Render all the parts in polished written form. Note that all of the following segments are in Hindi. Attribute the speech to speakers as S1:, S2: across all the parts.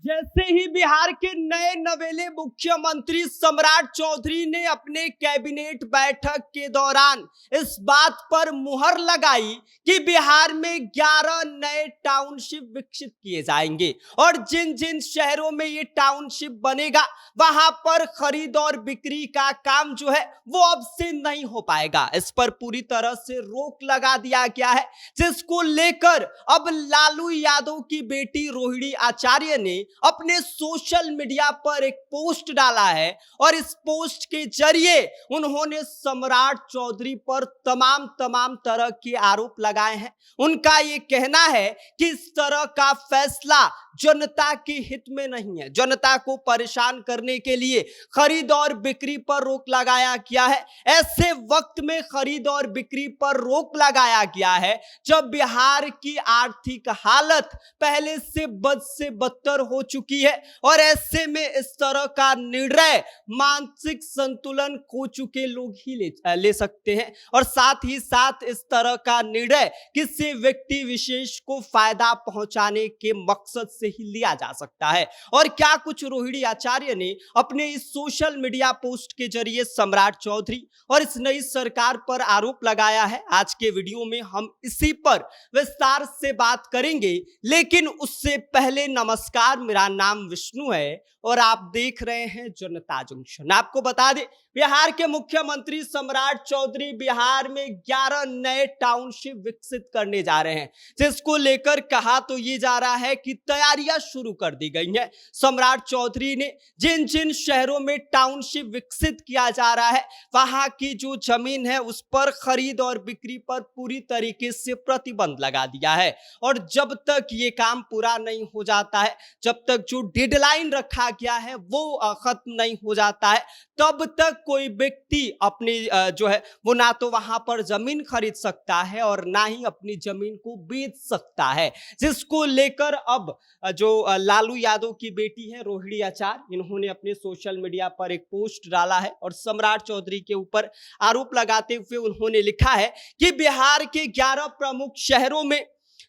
S1: जैसे ही बिहार के नए नवेले मुख्यमंत्री सम्राट चौधरी ने अपने कैबिनेट बैठक के दौरान इस बात पर मुहर लगाई कि बिहार में 11 नए टाउनशिप विकसित किए जाएंगे और जिन जिन शहरों में ये टाउनशिप बनेगा वहां पर खरीद और बिक्री का काम जो है वो अब से नहीं हो पाएगा। इस पर पूरी तरह से रोक लगा दिया गया है, जिसको लेकर अब लालू यादव की बेटी रोहिणी आचार्य ने अपने सोशल मीडिया पर एक पोस्ट डाला है और इस पोस्ट के जरिए उन्होंने सम्राट चौधरी पर तमाम तरह के आरोप लगाए हैं। उनका ये कहना है कि इस तरह का फैसला जनता के हित में नहीं है। जनता को परेशान करने के लिए खरीद और बिक्री पर रोक लगाया गया है। ऐसे वक्त में खरीद और बिक्री पर रोक लगाया गया है जब बिहार की आर्थिक हालत पहले से बद से बदतर हो चुकी है और ऐसे में इस तरह का निर्णय मानसिक संतुलन खो चुके लोग ही ले सकते हैं और साथ ही साथ इस तरह का निर्णय किसी व्यक्ति विशेष को फायदा पहुंचाने के मकसद से ही लिया जा सकता है। और क्या कुछ रोहिणी आचार्य ने अपने इस सोशल मीडिया पोस्ट के जरिए सम्राट चौधरी और इस नई सरकार पर आरोप लगाया है, आज के वीडियो में हम इसी पर विस्तार से बात करेंगे। लेकिन उससे पहले नमस्कार, मेरा नाम विष्णु है और आप देख रहे हैं जनता जंक्शन। आपको बता दें, बिहार के मुख्यमंत्री सम्राट चौधरी बिहार में 11 नए टाउनशिप विकसित करने जा रहे हैं, जिसको लेकर कहा तो ये जा रहा है कि तैयारियां शुरू कर दी गई हैं। सम्राट चौधरी ने जिन जिन शहरों में टाउनशिप विकसित किया जा रहा है वहां की जो जमीन है उस पर खरीद और बिक्री पर पूरी तरीके से प्रतिबंध लगा दिया है और जब तक ये काम पूरा नहीं हो जाता है, जब तक जो डेडलाइन रखा गया है वो खत्म नहीं हो जाता है, तब तक कोई व्यक्ति अपनी जो है वो ना तो वहां पर जमीन खरीद सकता है और ना ही अपनी जमीन को बेच सकता है। जिसको लेकर अब जो लालू यादव की बेटी है रोहिणी आचार्य, इन्होंने अपने सोशल मीडिया पर एक पोस्ट डाला है और सम्राट चौधरी के ऊपर आरोप लगाते हुए उन्होंने लिखा है कि बिहार के 11 प्रमुख शहरों में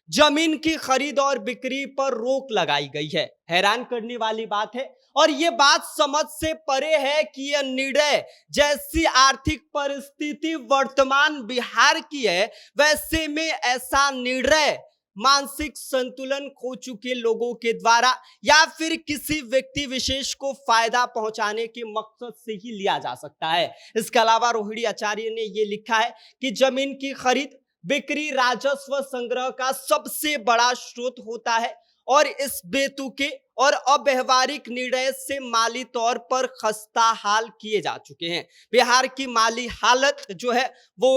S1: जमीन की खरीद और बिक्री पर रोक लगाई गई है। हैरान करने वाली बात है और ये बात समझ से परे है कि यह निर्णय, जैसी आर्थिक परिस्थिति वर्तमान बिहार की है वैसे में ऐसा निर्णय मानसिक संतुलन खो चुके लोगों के द्वारा या फिर किसी व्यक्ति विशेष को फायदा पहुंचाने के मकसद से ही लिया जा सकता है। इसके अलावा रोहिणी आचार्य ने यह लिखा है कि जमीन की खरीद बिक्री राजस्व संग्रह का सबसे बड़ा स्रोत होता है और इस बेतुके और अव्यावहारिक निर्णय से माली तौर पर खस्ता हाल किए जा चुके हैं। बिहार की माली हालत जो है वो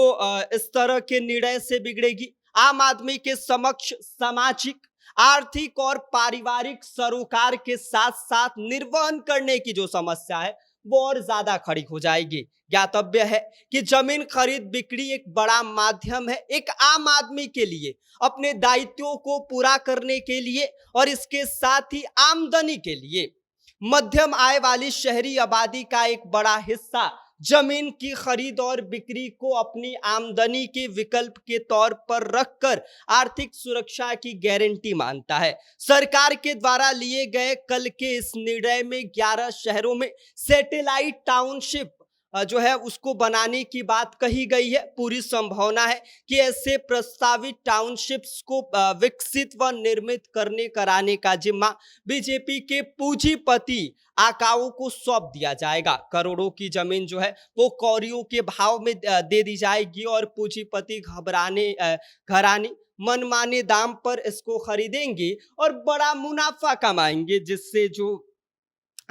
S1: इस तरह के निर्णय से बिगड़ेगी। आम आदमी के समक्ष सामाजिक, आर्थिक और पारिवारिक सरोकार के साथ साथ निर्वहन करने की जो समस्या है वो और ज्यादा खड़ी हो जाएगी। ज्ञातव्य है कि जमीन खरीद बिक्री एक बड़ा माध्यम है एक आम आदमी के लिए अपने दायित्वों को पूरा करने के लिए और इसके साथ ही आमदनी के लिए। मध्यम आय वाली शहरी आबादी का एक बड़ा हिस्सा जमीन की खरीद और बिक्री को अपनी आमदनी के विकल्प के तौर पर रखकर आर्थिक सुरक्षा की गारंटी मानता है। सरकार के द्वारा लिए गए कल के इस निर्णय में 11 शहरों में सैटेलाइट टाउनशिप जो है उसको बनाने की बात कही गई है। पूरी संभावना है कि ऐसे प्रस्तावित टाउनशिप्स को विकसित व निर्मित कराने का जिम्मा बीजेपी के पूंजीपति आकाओं को सौंप दिया जाएगा। करोड़ों की जमीन जो है वो कौड़ियों के भाव में दे दी जाएगी और पूंजीपति घराने मनमाने दाम पर इसको खरीदेंगे और बड़ा मुनाफा कमाएंगे, जिससे जो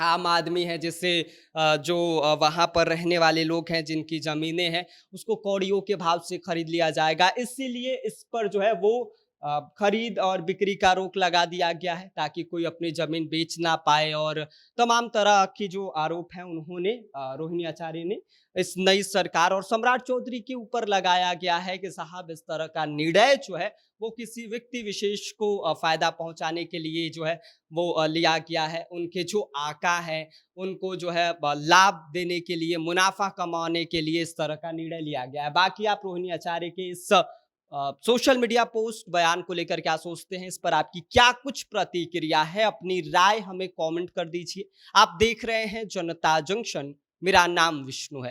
S1: आम आदमी है, जिससे जो वहां पर रहने वाले लोग हैं जिनकी जमीनें हैं उसको कौड़ियों के भाव से खरीद लिया जाएगा। इसीलिए इस पर जो है वो खरीद और बिक्री का रोक लगा दिया गया है ताकि कोई अपनी जमीन बेच ना पाए। और तमाम तरह की जो आरोप हैं उन्होंने रोहिणी आचार्य ने इस नई सरकार और सम्राट चौधरी के ऊपर लगाया गया है कि साहब इस तरह का निर्णय जो है वो किसी व्यक्ति विशेष को फायदा पहुंचाने के लिए जो है वो लिया गया है। उनके जो आका है उनको जो है लाभ देने के लिए, मुनाफा कमाने के लिए इस तरह का निर्णय लिया गया है। बाकी आप रोहिणी आचार्य के इस सोशल मीडिया पोस्ट बयान को लेकर क्या सोचते हैं, इस पर आपकी क्या कुछ प्रतिक्रिया है, अपनी राय हमें कमेंट कर दीजिए। आप देख रहे हैं जनता जंक्शन, मेरा नाम विष्णु है।